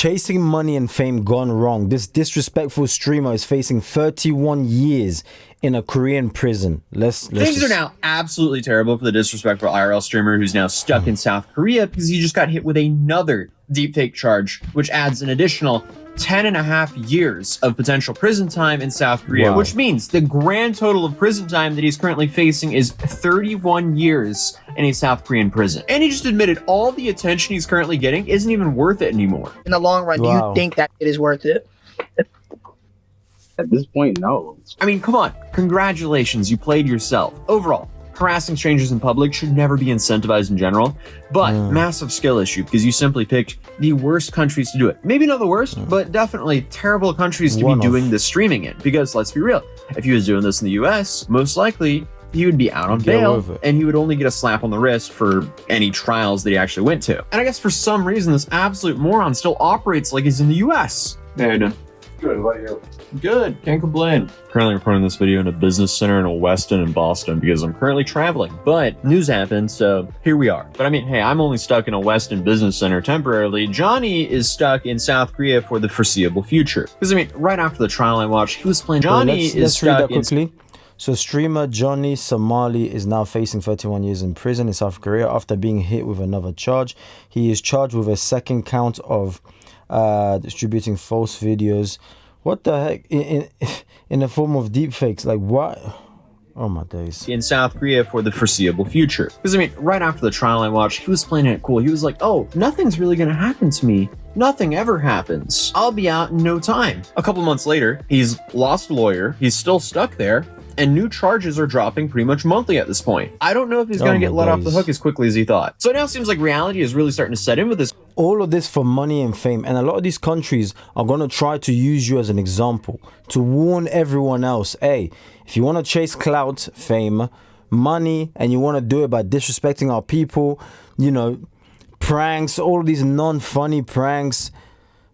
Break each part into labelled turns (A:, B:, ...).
A: chasing money and fame gone wrong. This disrespectful streamer is facing 31 years in a Korean prison.
B: Things are now absolutely terrible for the disrespectful IRL streamer who's now stuck in South Korea because he just got hit with another deepfake charge, which adds an additional 10.5 years of potential prison time in South Korea, which means the grand total of prison time that he's currently facing is 31 years in a South Korean prison. And he just admitted all the attention he's currently getting isn't even worth it anymore.
C: In the long run, do you think that it is worth it?
D: At this point, no.
B: I mean, come on. Congratulations, you played yourself. Overall, harassing strangers in public should never be incentivized in general, but massive skill issue because you simply picked the worst countries to do it. Maybe not the worst, but definitely terrible countries to be doing this streaming in. Because let's be real, if he was doing this in the US, most likely he would be out on bail and he would only get a slap on the wrist for any trials that he actually went to. And I guess for some reason, this absolute moron still operates like he's in the US. How you doing?
D: Good, what are you?
B: Good, can't complain. Currently recording this video in a business center in Weston and Boston because I'm currently traveling, but news happened, so here we are. But I mean, hey, I'm only stuck in a Weston business center temporarily. Johnny is stuck in South Korea for the foreseeable future. Because I mean, right after the trial I watched, he was playing Johnny
A: let's read that quickly. So streamer Johnny Somali is now facing 31 years in prison in South Korea after being hit with another charge. He is charged with a second count of distributing false videos. What the heck? In the form of deepfakes? Like what? Oh my days.
B: In South Korea for the foreseeable future. Because I mean, right after the trial I watched, he was playing it cool. He was like, oh, nothing's really gonna happen to me. Nothing ever happens. I'll be out in no time. A couple months later, he's lost a lawyer. He's still stuck there. And new charges are dropping pretty much monthly at this point. I don't know if he's going to get let off the hook as quickly as he thought. So it now seems like reality is really starting to set in with this.
A: All of this for money and fame. And a lot of these countries are going to try to use you as an example to warn everyone else. Hey, if you want to chase clout, fame, money, and you want to do it by disrespecting our people, you know, pranks, all of these non-funny pranks,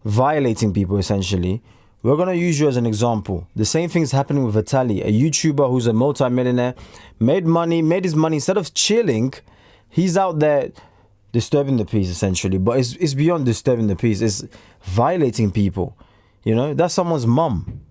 A: violating people essentially, we're going to use you as an example. The same thing's happening with Vitaly, a YouTuber who's a multi-millionaire, made his money. Instead of chilling, he's out there disturbing the peace, essentially. But it's beyond disturbing the peace. It's violating people. You know, that's someone's mum.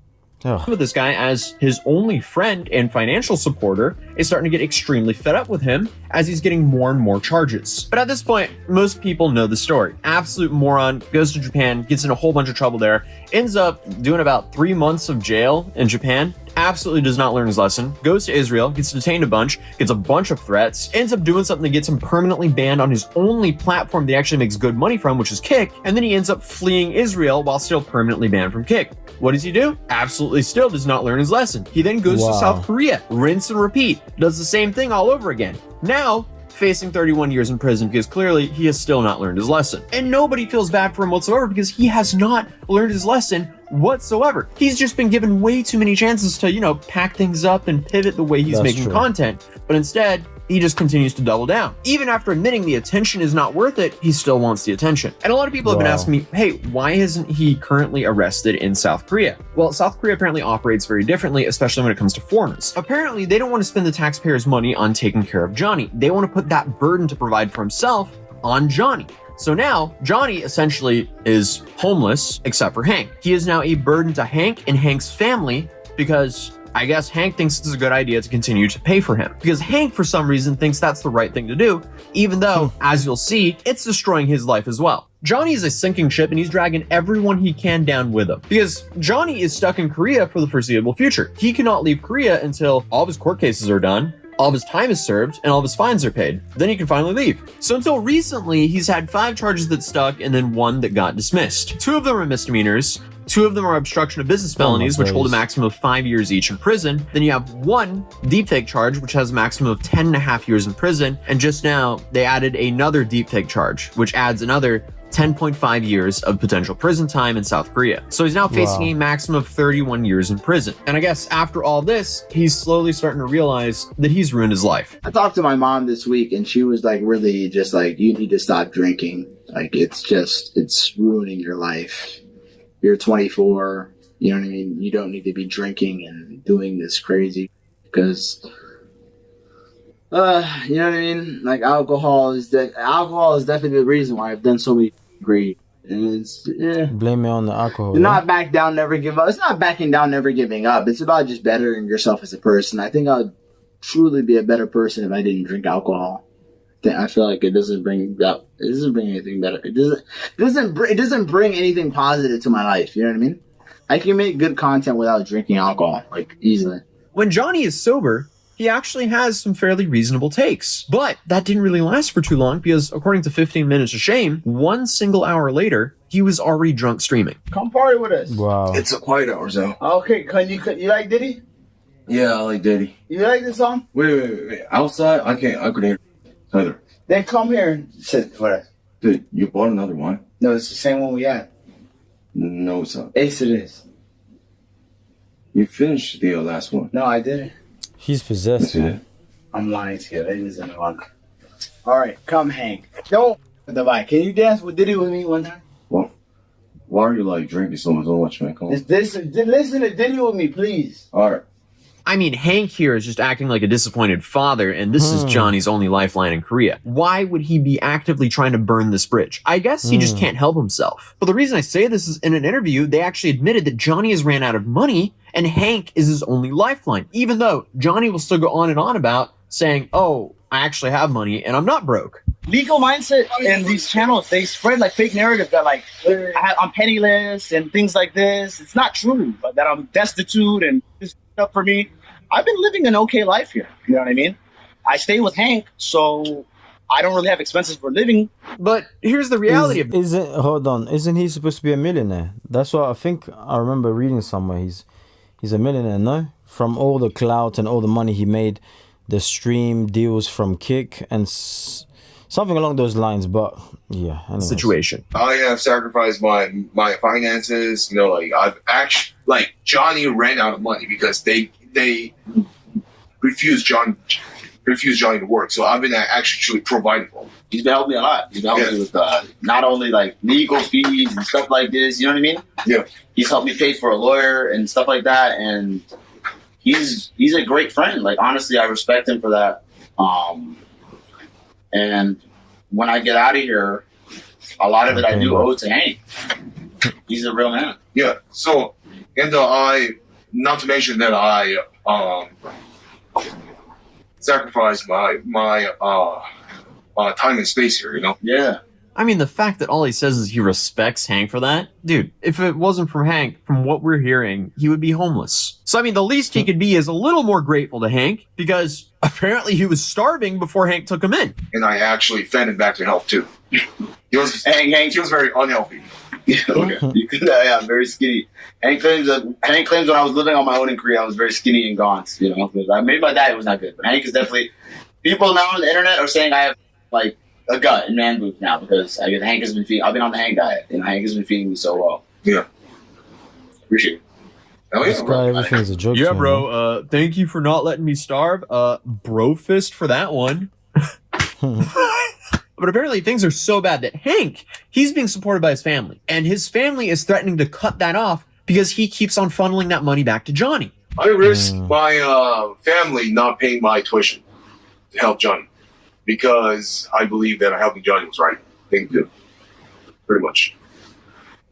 B: With this guy as his only friend and financial supporter is starting to get extremely fed up with him as he's getting more and more charges. But at this point, most people know the story. Absolute moron, goes to Japan, gets in a whole bunch of trouble there, ends up doing about 3 months of jail in Japan, absolutely does not learn his lesson, goes to Israel, gets detained a bunch, gets a bunch of threats, ends up doing something that gets him permanently banned on his only platform that he actually makes good money from, which is Kick, and then he ends up fleeing Israel while still permanently banned from Kick. What does he do? Absolutely still does not learn his lesson. He then goes to South Korea, rinse and repeat, does the same thing all over again. Now, facing 31 years in prison because clearly he has still not learned his lesson. And nobody feels bad for him whatsoever because he has not learned his lesson whatsoever. He's just been given way too many chances to, you know, pack things up and pivot the way he's making content. But instead, he just continues to double down. Even after admitting the attention is not worth it, he still wants the attention. And a lot of people have been asking me, hey, why isn't he currently arrested in South Korea? Well, South Korea apparently operates very differently, especially when it comes to foreigners. Apparently, they don't want to spend the taxpayers' money on taking care of Johnny. They want to put that burden to provide for himself on Johnny. So now, Johnny essentially is homeless, except for Hank. He is now a burden to Hank and Hank's family because I guess Hank thinks it's a good idea to continue to pay for him. Because Hank, for some reason, thinks that's the right thing to do, even though, as you'll see, it's destroying his life as well. Johnny is a sinking ship and he's dragging everyone he can down with him. Because Johnny is stuck in Korea for the foreseeable future. He cannot leave Korea until all of his court cases are done, all of his time is served, and all of his fines are paid. Then he can finally leave. So until recently, he's had 5 charges that stuck and then 1 that got dismissed. 2 of them are misdemeanors. 2 of them are obstruction of business felonies, which hold a maximum of 5 years each in prison. Then you have 1 deepfake charge, which has a maximum of 10.5 years in prison. And just now, they added another deepfake charge, which adds another 10.5 years of potential prison time in South Korea. So he's now facing a maximum of 31 years in prison. And I guess after all this, he's slowly starting to realize that he's ruined his life.
E: I talked to my mom this week and she was like, really just like, you need to stop drinking. Like, it's ruining your life. You're 24, you know what I mean? You don't need to be drinking and doing this crazy because, you know what I mean? Like alcohol is definitely the reason why I've done so many great And it's
A: Blame it on the alcohol.
E: not back down, never give up. It's not backing down, never giving up. It's about just bettering yourself as a person. I think I'd truly be a better person if I didn't drink alcohol. I feel like it doesn't bring anything better. It doesn't bring anything positive to my life. You know what I mean? I can make good content without drinking alcohol, like easily.
B: When Johnny is sober, he actually has some fairly reasonable takes. But that didn't really last for too long because, according to 15 Minutes of Shame, 1 single hour later, he was already drunk streaming.
F: Come party with us.
A: Wow.
G: It's a quiet hour, though.
F: Okay, you like Diddy?
G: Yeah, I like Diddy.
F: You like this song?
G: Wait. Outside, I couldn't hear either.
F: Then come here and sit for us.
G: Dude, you bought another one?
F: No, it's the same one we had.
G: No, it's not.
F: Ace it is.
G: You finished the last one.
F: No, I didn't.
A: He's possessed.
G: Yes, you did.
F: I'm lying to you. It isn't one. All right, come Hank. Don't the bike. Can you dance with Diddy with me one time?
G: Well, why are you like drinking so much, man? Come on.
F: Listen to Diddy with me, please.
G: All right.
B: I mean, Hank here is just acting like a disappointed father, and this is Johnny's only lifeline in Korea. Why would he be actively trying to burn this bridge? I guess he just can't help himself. But the reason I say this is in an interview, they actually admitted that Johnny has ran out of money, and Hank is his only lifeline, even though Johnny will still go on and on about saying, oh, I actually have money, and I'm not broke.
H: Legal mindset and these channels, they spread like fake narrative that like I'm penniless and things like this. It's not true, but that I'm destitute and this stuff for me. I've been living an okay life here. You know what I mean? I stay with Hank, so I don't really have expenses for living.
B: But here's the reality of it.
A: Isn't he supposed to be a millionaire? That's what I think. I remember reading somewhere. He's a millionaire, no? From all the clout and all the money he made, the stream deals from Kick and something along those lines. But yeah, anyways.
B: Situation.
I: I have sacrificed my finances. You know, like I've actually Johnny ran out of money because they refused Johnny to work. So I've been actually providing for him.
H: He's been helping me a lot. He's been helping me with not only like legal fees and stuff like this. You know what I mean?
I: Yeah.
H: He's helped me pay for a lawyer and stuff like that. And he's a great friend. Like honestly, I respect him for that. And when I get out of here, a lot of it I do owe to Hank. He's a real man.
I: Yeah. So, and not to mention that I sacrificed my time and space here. You know.
H: Yeah.
B: I mean, the fact that all he says is he respects Hank for that, dude, if it wasn't for Hank, from what we're hearing, he would be homeless. So, I mean, the least he could be is a little more grateful to Hank because apparently he was starving before Hank took him in.
I: And I actually fed him back to health too. He was very unhealthy.
H: Okay. Yeah, I'm very skinny. Hank claims when I was living on my own in Korea, I was very skinny and gaunt. You know, maybe my diet was not good, but Hank is definitely. People now on the internet are saying I have like a gut and man boobs now because Hank has been feeding. I've been on the Hank diet, and Hank has been feeding me so well.
I: Yeah,
H: appreciate it.
I: Oh yeah,
A: bro. Everything's a joke.
B: Yeah, bro. Thank you for not letting me starve. Bro fist for that one. But apparently things are so bad that Hank, he's being supported by his family. And his family is threatening to cut that off because he keeps on funneling that money back to Johnny.
I: I risked my family not paying my tuition to help Johnny because I believe that helping Johnny was right thing to do. Pretty much.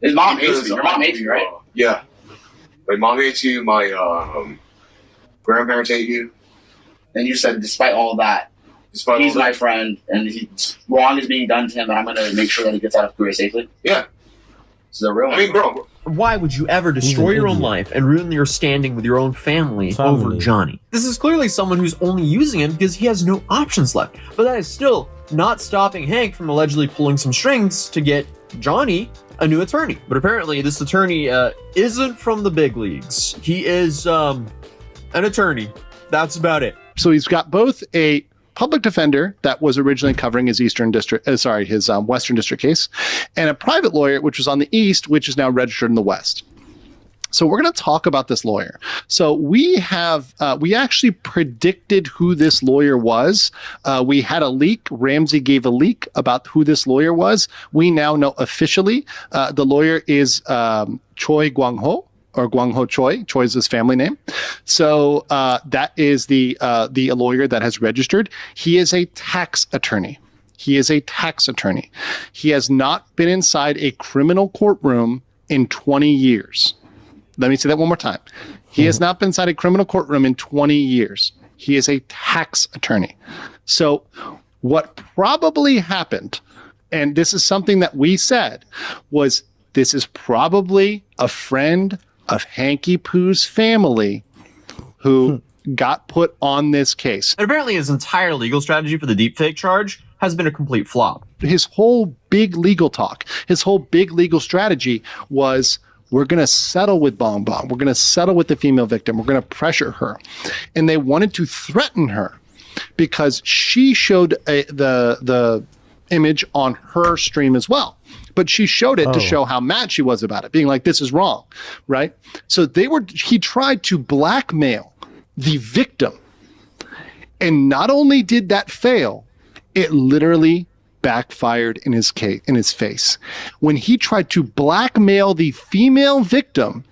H: His mom hates you. Your mom hates you, right?
I: Yeah. My mom hates you. My grandparents hate you.
H: And you said, despite all that, he's my friend, and wrong is being done to him, and I'm going to make sure that he gets out of Korea safely.
I: Yeah.
H: This is a real one.
I: I mean, bro.
B: Why would you ever destroy your own life and ruin your standing with your own family over Johnny? This is clearly someone who's only using him because he has no options left. But that is still not stopping Hank from allegedly pulling some strings to get Johnny a new attorney. But apparently this attorney isn't from the big leagues. He is an attorney. That's about it.
J: So he's got both a public defender that was originally covering his his Western District case, and a private lawyer, which was on the East, which is now registered in the West. So we're going to talk about this lawyer. So we actually predicted who this lawyer was. We had a leak. Ramsey gave a leak about who this lawyer was. We now know officially the lawyer is Choi Gwang-ho. Or Gwang-ho Choi. Choi is his family name. So that is the lawyer that has registered. He is a tax attorney. He is a tax attorney. He has not been inside a criminal courtroom in 20 years. Let me say that one more time. He has not been inside a criminal courtroom in 20 years. He is a tax attorney. So what probably happened, and this is something that we said, was this is probably a friend of Hanky Poo's family who got put on this case.
B: And apparently his entire legal strategy for the deepfake charge has been a complete flop.
J: His whole big legal talk, his whole big legal strategy was, we're going to settle with Bong Bong. We're going to settle with the female victim. We're going to pressure her. And they wanted to threaten her because she showed the image on her stream as well. But she showed it to show how mad she was about it, being like, this is wrong, right? So he tried to blackmail the victim. And not only did that fail, it literally backfired in his face. When he tried to blackmail the female victim,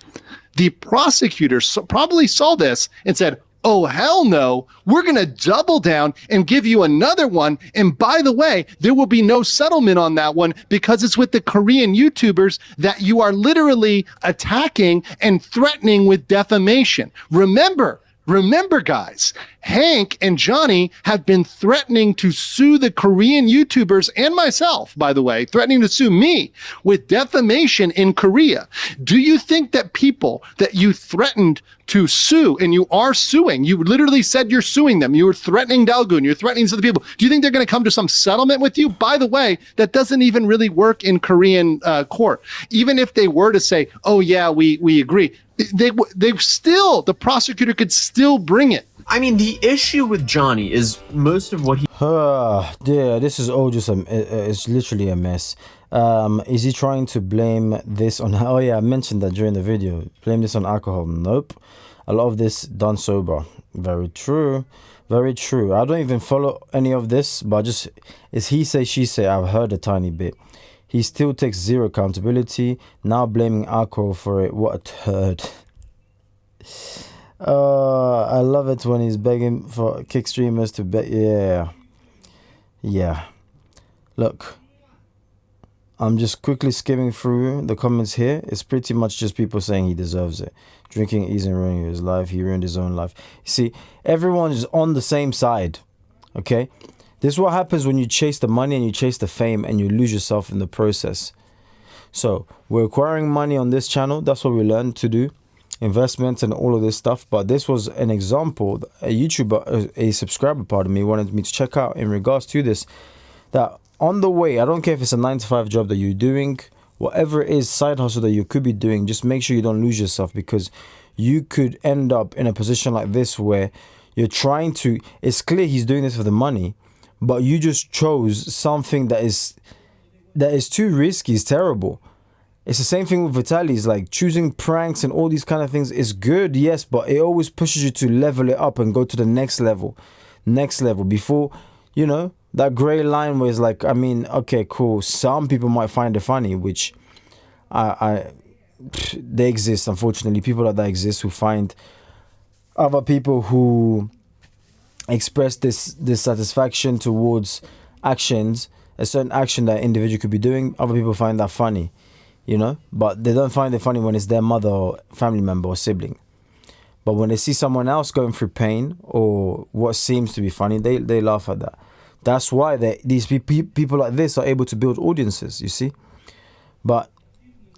J: the prosecutor probably saw this and said, oh, hell no, we're going to double down and give you another one. And by the way, there will be no settlement on that one because it's with the Korean YouTubers that you are literally attacking and threatening with defamation. Remember, guys, Hank and Johnny have been threatening to sue the Korean YouTubers and myself, by the way, threatening to sue me with defamation in Korea. Do you think that people that you threatened to sue, and you are suing, you literally said you're suing them, you were threatening Dalgoon, you're threatening other people, do you think they're going to come to some settlement with you? By the way, that doesn't even really work in Korean court. Even if they were to say, oh yeah, we agree, the prosecutor could still bring it.
B: I mean, the issue with Johnny is most of what he...
A: Yeah, this is all just it's literally a mess. Is he trying to blame this on... Oh yeah, I mentioned that during the video. Blame this on alcohol. Nope. A lot of this done sober. Very true. Very true. I don't even follow any of this, but just... It's he say, she say. I've heard a tiny bit. He still takes zero accountability. Now blaming alcohol for it. What a turd. I love it when he's begging for kick streamers to bet. Yeah. Look, I'm just quickly skimming through the comments here. It's pretty much just people saying he deserves it. Drinking isn't ruining his life. He ruined his own life. You see, everyone is on the same side. Okay? This is what happens when you chase the money and you chase the fame and you lose yourself in the process. So, we're acquiring money on this channel. That's what we learned to do. Investments and all of this stuff. But this was an example. A YouTuber, a subscriber, pardon me, wanted me to check out in regards to this. That on the way, I don't care if it's a 9-to-5 job that you're doing, whatever it is, side hustle that you could be doing, just make sure you don't lose yourself, because you could end up in a position like this where you're trying to... It's clear he's doing this for the money, but you just chose something that is too risky, it's terrible. It's the same thing with Vitaly. It's like choosing pranks and all these kind of things is good, yes, but it always pushes you to level it up and go to the next level. Before, you know, that gray line was like, I mean, okay, cool. Some people might find it funny, which they exist, unfortunately. People like that exist who find other people who express this satisfaction towards actions, a certain action that an individual could be doing. Other people find that funny, you know, but they don't find it funny when it's their mother or family member or sibling. But when they see someone else going through pain or what seems to be funny, they laugh at that. That's why these people like this are able to build audiences, you see. But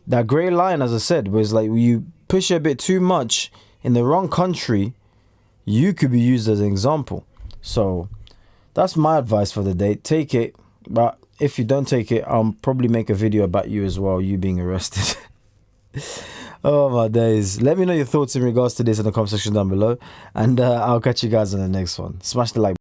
A: that grey line, as I said, was like you push it a bit too much in the wrong country, you could be used as an example. So that's my advice for the day. Take it, but if you don't take it, I'll probably make a video about you as well, you being arrested. Oh my days. Let me know your thoughts in regards to this in the comment section down below, and I'll catch you guys on the next one. Smash the like